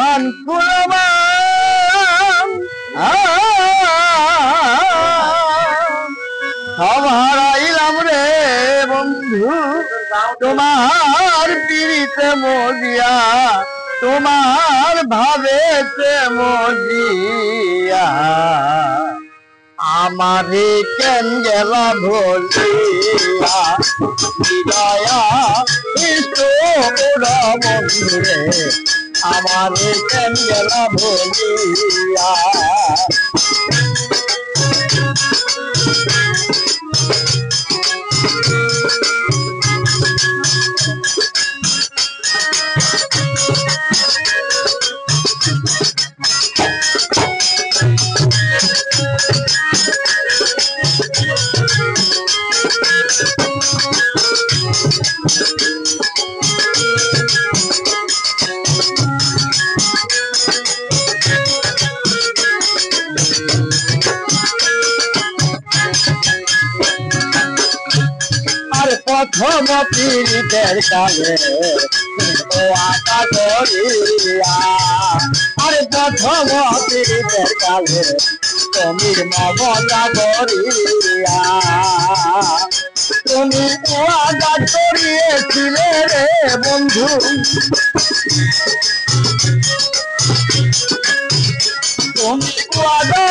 মান কুরবান সব হারাইলাম রে বন্ধু তোমার পীড়িতে মজিয়া তোমার ভাবেতে মজিয়া আমারে কেন গেলা ভুলিয়া বিদয়া ইষ্টরা বন্ধুরে আমারে কেন গেলা ভুলিয়া প্রথম পীড়িতের কালে ও আশা করিয়া আরে প্রথম পীড়িতের কালে তুমি মমতা করিয়া তুমি ওয়াদা করিয়েছিলে রে বন্ধু তুমি ওয়াদা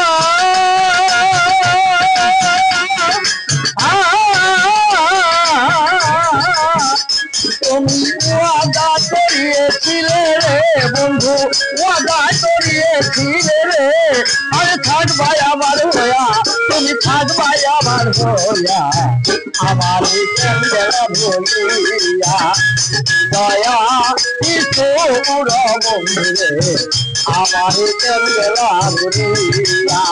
তুমি ওয়াদা করিয়েছিলে রে বন্ধু ওয়াদা করিয়েছিলে রে আরে থাকবাই আমার হইয়া তুমি থাকবাই আমার হইয়া আমার গেলা ভুলিয়া দয়া ইসুর বন্ধু রে আমার গেলা ভুলিয়া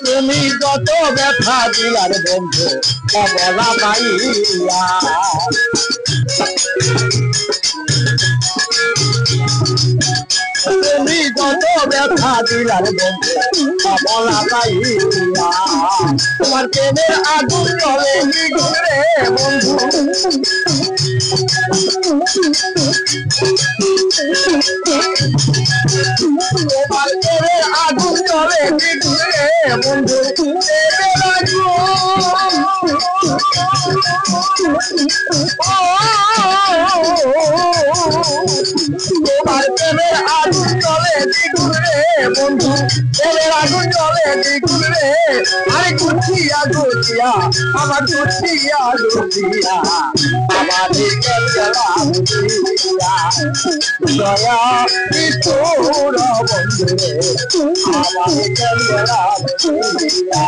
তুমি যত ব্যথা দিলার বন্ধু কমলা পাইয়া তুমি যত ব্যথা দিলার বন্ধু কমলা পাইয়া তোমার প্রেমের আগুন জ্বলে নিগুরে বন্ধু তোমার প্রেমের আগুন জ্বলে নিগুরে বন্ধু প্রেমের আগুন তোমার প্রেমের আগুন জ্বলে নিগুরে বন্ধু প্রেমের আগুন জ্বলে নিগুরে আরে গুছিয়া গুছিয়া আমার গুছিয়া গুছিয়া আমার গেলা বুঝিয়া দয়া ইসুর বন্ধু রে আমার গেলা বুঝিয়া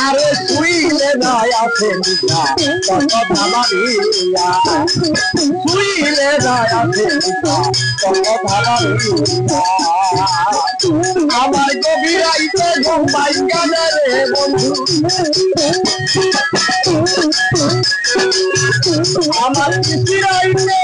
আরে শুইলে দয়া ফেলিয়া কত ভাবাইয়া শুইলে দয়া ফেলিয়া কত ভাবাইয়া আমার গভীরাইতে ঘুম পাইয়া রে বন্ধু আমার গভীরাইতে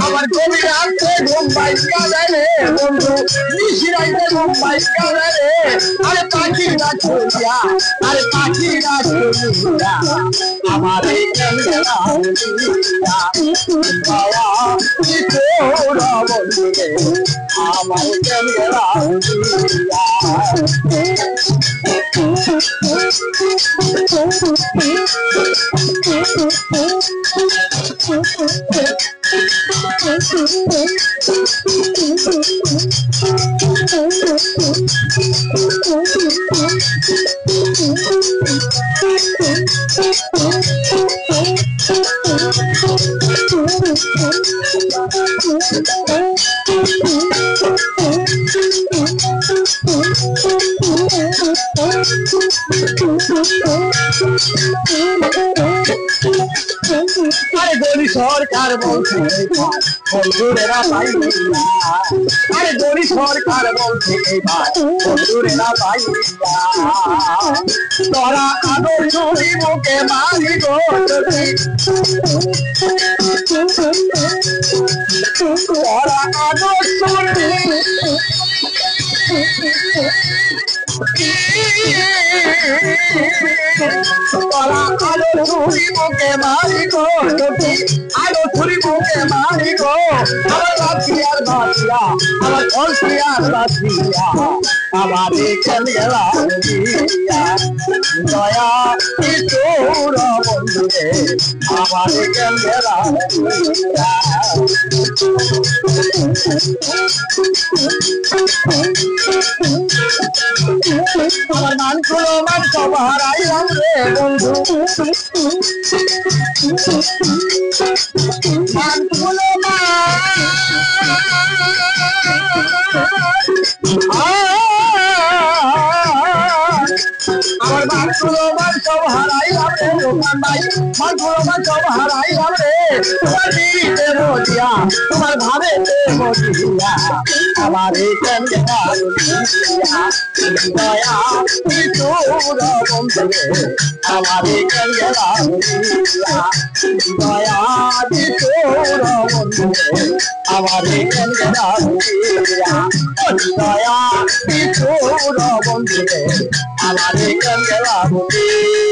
আমার গভীরাইতে ঘুম পাইয়া রে বন্ধু নিশিরাইতে ঘুম পাইয়া রে আরে পাখি না চলিয়া আরে পাখি না চলিয়া আমার গেলা ভুলিয়া দয়া ইসুর বন্ধু রে আমার গেলা ভুলিয়া আরে গরি সরকার বলছে বন্ধুরেরা পাইনি আরে গরি সরকার বলছে বন্ধুরেরা পাইনি তোরা আদর ছুরি মুখে মারি গো তোরা আদর ছুরি তোরা আদর ছুরি মুখে মারি গো আদর ছুরি মুখে মারি গো আমার বাসিয়ার বাসিয়া আমার কলসিয়ার বাসিয়া আমার এখান গেলা দয়া তোর বন্ধুরে আমার এখান গেলা আমার মান খুলো মান সব হারাইলাম রে বন্ধু মান খুলো আমার মান খুলো মান সব হারাইলাম রে দোকান ভাই মান খুলো মান সব হারাইলাম রে তোমার বিড়িতে মজিয়া তোমার ভাবেতে মজিয়া আমার এখান গেলা দয়া তোর বন্ধুরে আমার এখান গেলা দয়া তোর বন্ধুরে আমার এখান গেলা দয়া তোর বন্ধুরে আমার এখান গেলা